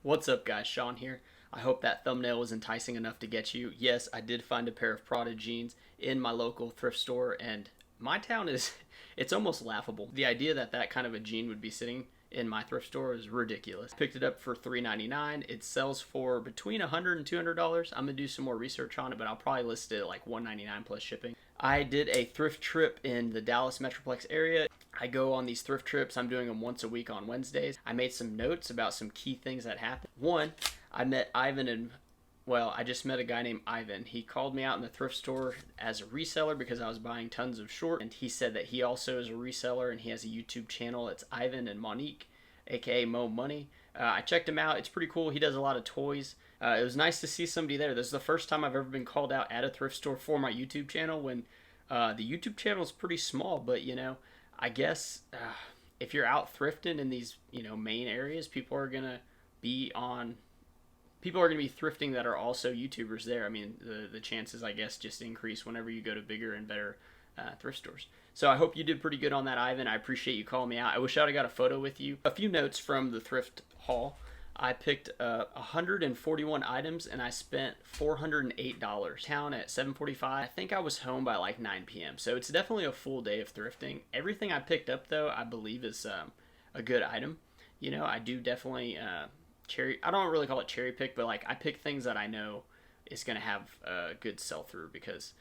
What's up guys, Sean here. I hope that thumbnail was enticing enough to get you. Yes, I did find a pair of Prada jeans in my local thrift store, and my town is, it's almost laughable. The idea that that kind of a jean would be sitting in my thrift store is ridiculous. Picked it up for $3.99. It sells for between $100 and $200. I'm gonna do some more research on it, but I'll probably list it at like $199 plus shipping. I did a thrift trip in the Dallas Metroplex area. I go on these thrift trips. I'm doing them once a week on Wednesdays. I made some notes about some key things that happened. One, I met Ivan and, well, I just met a guy named Ivan. He called me out in the thrift store as a reseller because I was buying tons of short, and he said that he also is a reseller and he has a YouTube channel. It's Ivan and Monique, aka Mo Money. I checked him out. It's pretty cool. He does a lot of toys. It was nice to see somebody there. This is the first time I've ever been called out at a thrift store for my YouTube channel when the YouTube channel is pretty small, but you know, I guess if you're out thrifting in these, you know, main areas, people are gonna be thrifting that are also YouTubers there. I mean, the chances, I guess, just increase whenever you go to bigger and better thrift stores. So I hope you did pretty good on that, Ivan. I appreciate you calling me out. I wish I would have got a photo with you. A few notes from the thrift haul. I picked 141 items and I spent $408. Town at 7:45. I think I was home by like 9 p.m. So it's definitely a full day of thrifting. Everything I picked up though, I believe is a good item. You know, I do definitely I don't really call it cherry pick, but like I pick things that I know is gonna have a good sell through because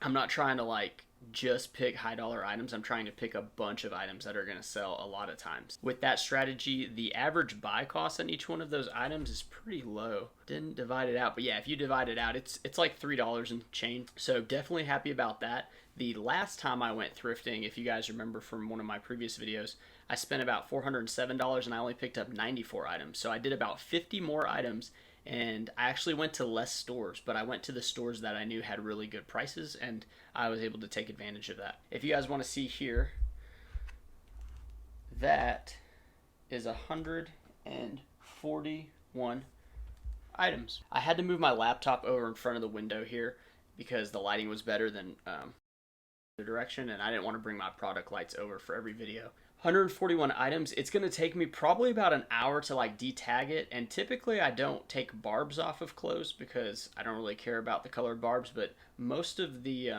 I'm not trying to like just pick high dollar items. I'm trying to pick a bunch of items that are going to sell a lot of times. With that strategy, the average buy cost on each one of those items is pretty low. Didn't divide it out, but yeah, if you divide it out, it's like $3 and change. So definitely happy about that. The last time I went thrifting, if you guys remember from one of my previous videos, I spent about $407 and I only picked up 94 items. So I did about 50 more items, and I actually went to less stores, but I went to the stores that I knew had really good prices, and I was able to take advantage of that. If you guys want to see here, that is 141 items. I had to move my laptop over in front of the window here because the lighting was better than the direction, and I didn't want to bring my product lights over for every video. 141 items. It's going to take me probably about an hour to like detag it, and typically I don't take barbs off of clothes because I don't really care about the colored barbs, but most of the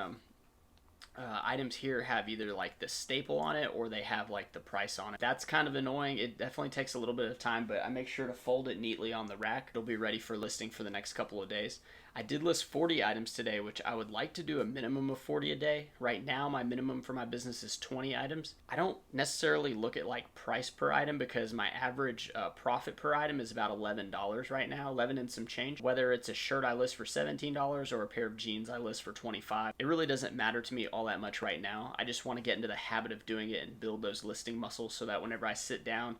items here have either like the staple on it or they have like the price on it. That's kind of annoying. It definitely takes a little bit of time, but I make sure to fold it neatly on the rack. It'll be ready for listing for the next couple of days. I did list 40 items today, which I would like to do a minimum of 40 a day. Right now, my minimum for my business is 20 items. I don't necessarily look at like price per item because my average profit per item is about $11 right now, 11 and some change. Whether it's a shirt I list for $17 or a pair of jeans I list for $25, it really doesn't matter to me all that much right now. I just want to get into the habit of doing it and build those listing muscles so that whenever I sit down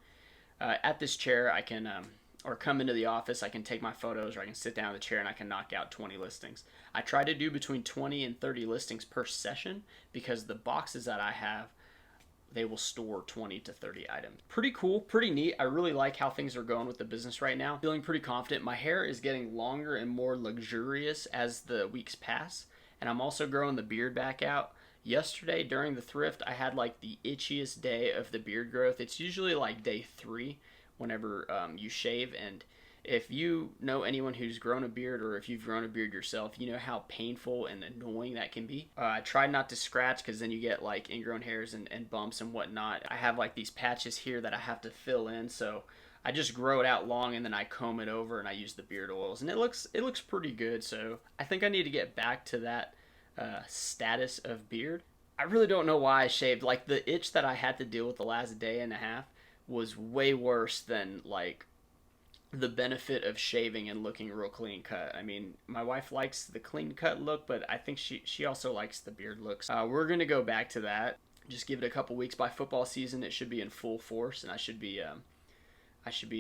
at this chair, I can or come into the office, I can take my photos, or I can sit down in the chair and I can knock out 20 listings. I try to do between 20 and 30 listings per session because the boxes that I have, they will store 20 to 30 items. Pretty cool, pretty neat. I really like how things are going with the business right now. Feeling pretty confident. My hair is getting longer and more luxurious as the weeks pass, and I'm also growing the beard back out. Yesterday during the thrift, I had like the itchiest day of the beard growth. It's usually like day 3 whenever you shave, and if you know anyone who's grown a beard or if you've grown a beard yourself, you know how painful and annoying that can be. I try not to scratch because then you get like ingrown hairs and bumps and whatnot. I have like these patches here that I have to fill in, so I just grow it out long and then I comb it over and I use the beard oils, and it looks pretty good. So I think I need to get back to that status of beard. I really don't know why I shaved. Like the itch that I had to deal with the last day and a half was way worse than like the benefit of shaving and looking real clean cut. I mean, my wife likes the clean cut look, but I think she also likes the beard looks. We're gonna go back to that. Just give it a couple weeks. By football season, it should be in full force, and I should be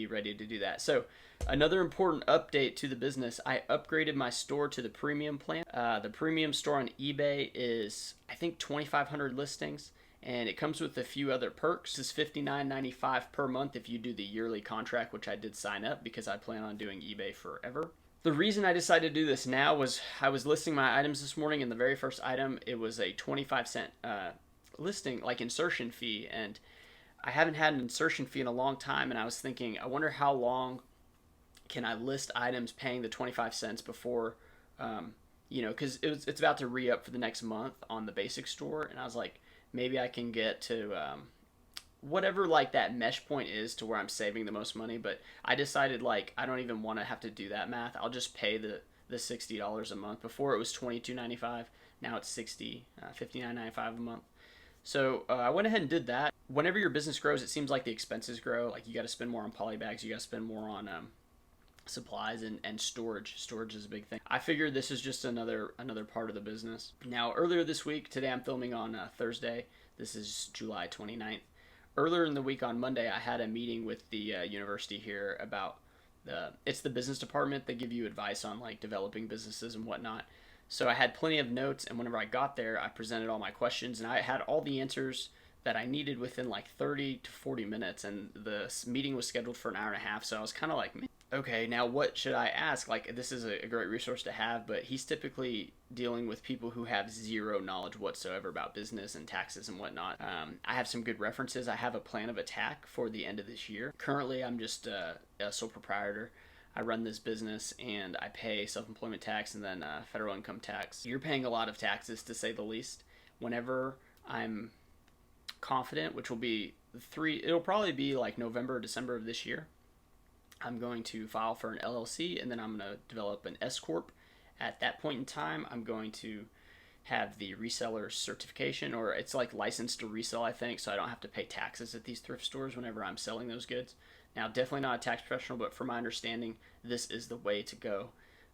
ready to do that. So another important update to the business, I upgraded my store to the premium plan. The premium store on eBay is, I think, 2,500 listings, and it comes with a few other perks. It's $59.95 per month if you do the yearly contract, which I did sign up because I plan on doing eBay forever. The reason I decided to do this now was I was listing my items this morning, and the very first item, it was a 25 cent listing, like insertion fee, and I haven't had an insertion fee in a long time, and I was thinking, I wonder how long can I list items paying the 25 cents before, because it's about to re-up for the next month on the basic store, and I was like, maybe I can get to whatever like that mesh point is to where I'm saving the most money. But I decided like I don't even want to have to do that math. I'll just pay the $60 a month. Before it was $22.95. Now it's $59.95 a month. So I went ahead and did that. Whenever your business grows, it seems like the expenses grow. Like you got to spend more on polybags. You got to spend more on supplies and storage. Storage is a big thing. I figured this is just another part of the business. Now earlier this week, today I'm filming on Thursday. This is July 29th. Earlier in the week on Monday, I had a meeting with the university here about it's the business department. They give you advice on like developing businesses and whatnot. So I had plenty of notes, and whenever I got there, I presented all my questions, and I had all the answers that I needed within like 30 to 40 minutes, and the meeting was scheduled for an hour and a half. So I was kind of like, okay, now what should I ask? Like, this is a great resource to have, but he's typically dealing with people who have zero knowledge whatsoever about business and taxes and whatnot. I have some good references. I have a plan of attack for the end of this year. Currently, I'm just a sole proprietor. I run this business and I pay self-employment tax and then federal income tax. You're paying a lot of taxes, to say the least. Whenever I'm confident, which will be it'll probably be like November or December of this year, I'm going to file for an LLC, and then I'm going to develop an S Corp. At that point in time, I'm going to have the reseller certification, or it's like licensed to resell, I think, so I don't have to pay taxes at these thrift stores whenever I'm selling those goods. Now, definitely not a tax professional, but from my understanding, this is the way to go.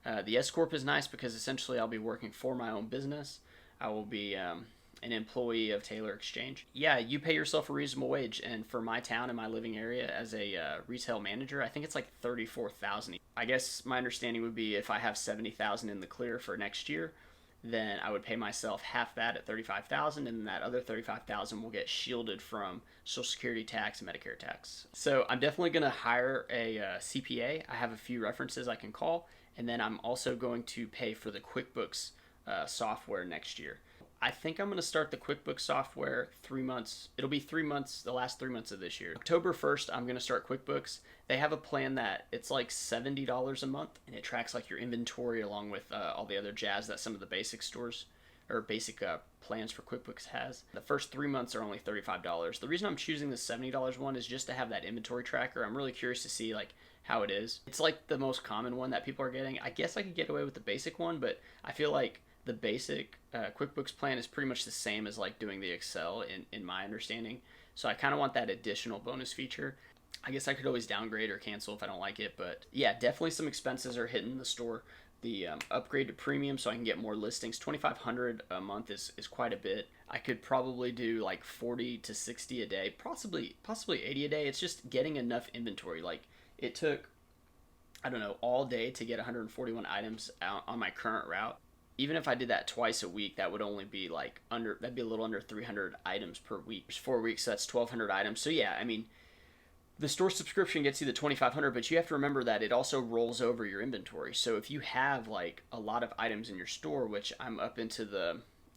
The S Corp is nice because essentially I'll be working for my own business. I will be an employee of Taylor Exchange. Yeah, you pay yourself a reasonable wage, and for my town and my living area as a retail manager, I think it's like $34,000. I guess my understanding would be if I have $70,000 in the clear for next year, then I would pay myself half that at $35,000, and that other $35,000 will get shielded from Social Security tax and Medicare tax. So I'm definitely going to hire a CPA. I have a few references I can call, and then I'm also going to pay for the QuickBooks software next year. I think I'm going to start the QuickBooks software 3 months. It'll be 3 months, the last 3 months of this year. October 1st, I'm going to start QuickBooks. They have a plan that it's like $70 a month, and it tracks like your inventory along with all the other jazz that some of the basic stores or basic plans for QuickBooks has. The first 3 months are only $35. The reason I'm choosing the $70 one is just to have that inventory tracker. I'm really curious to see like how it is. It's like the most common one that people are getting. I guess I could get away with the basic one, but I feel like the basic QuickBooks plan is pretty much the same as like doing the Excel in my understanding. So I kind of want that additional bonus feature. I guess I could always downgrade or cancel if I don't like it, but yeah, definitely some expenses are hitting the store. The upgrade to premium so I can get more listings. $2,500 a month is quite a bit. I could probably do like 40 to 60 a day, possibly 80 a day. It's just getting enough inventory. Like it took, I don't know, all day to get 141 items out on my current route. Even if I did that twice a week, that would only be like that'd be a little under 300 items per week. There's 4 weeks, so that's 1,200 items. So yeah, I mean, the store subscription gets you the $2,500, but you have to remember that it also rolls over your inventory. So if you have like a lot of items in your store, which I'm up into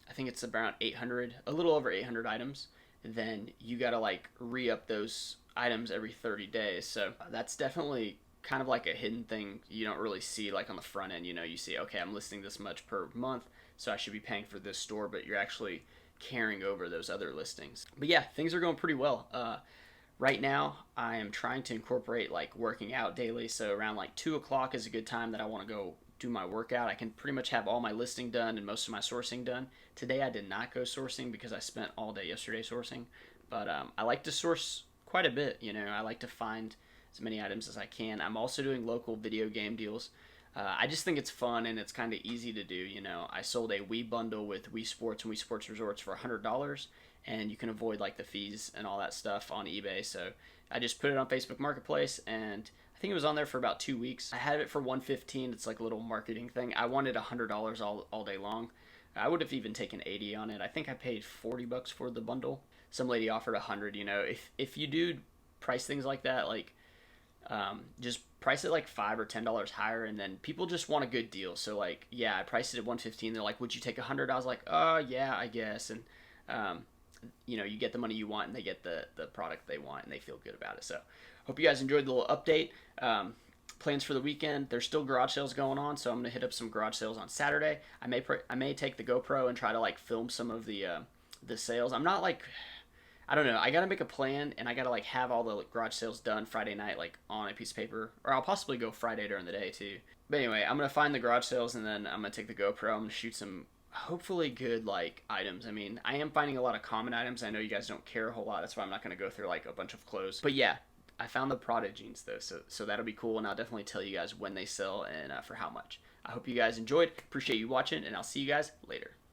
I think it's around 800, a little over 800 items, then you got to like re-up those items every 30 days. So that's definitely kind of like a hidden thing you don't really see like on the front end. You see, okay, I'm listing this much per month, so I should be paying for this store, but you're actually carrying over those other listings. But yeah, things are going pretty well. Right now, I am trying to incorporate like working out daily. So around like 2 o'clock is a good time that I want to go do my workout. I can pretty much have all my listing done and most of my sourcing done. Today I did not go sourcing because I spent all day yesterday sourcing. But I like to source quite a bit. I like to find as many items as I can. I'm also doing local video game deals. I just think it's fun and it's kind of easy to do. I sold a Wii bundle with Wii Sports and Wii Sports Resorts for $100. And you can avoid like the fees and all that stuff on eBay. So I just put it on Facebook Marketplace, and I think it was on there for about 2 weeks. I had it for $115. It's like a little marketing thing. I wanted $100 all day long. I would have even taken $80 on it. I think I paid $40 for the bundle. Some lady offered $100. If you do price things like that, like just price it like $5 or $10 higher, and then people just want a good deal. So like, yeah, I priced it at $115. They're like, would you take $100? I was like, yeah, I guess. And you know, you get the money you want and they get the product they want and they feel good about it. So hope you guys enjoyed the little update. Plans for the weekend, there's still garage sales going on, so I'm gonna hit up some garage sales on Saturday. I may take the GoPro and try to like film some of the sales. I'm not like, I don't know. I gotta make a plan, and I gotta like have all the like, garage sales done Friday night, like on a piece of paper, or I'll possibly go Friday during the day too. But anyway, I'm gonna find the garage sales, and then I'm gonna take the GoPro. I'm gonna shoot some hopefully good like items. I mean, I am finding a lot of common items. I know you guys don't care a whole lot. That's why I'm not gonna go through like a bunch of clothes. But yeah, I found the Prada jeans though, so that'll be cool, and I'll definitely tell you guys when they sell and for how much. I hope you guys enjoyed. Appreciate you watching, and I'll see you guys later.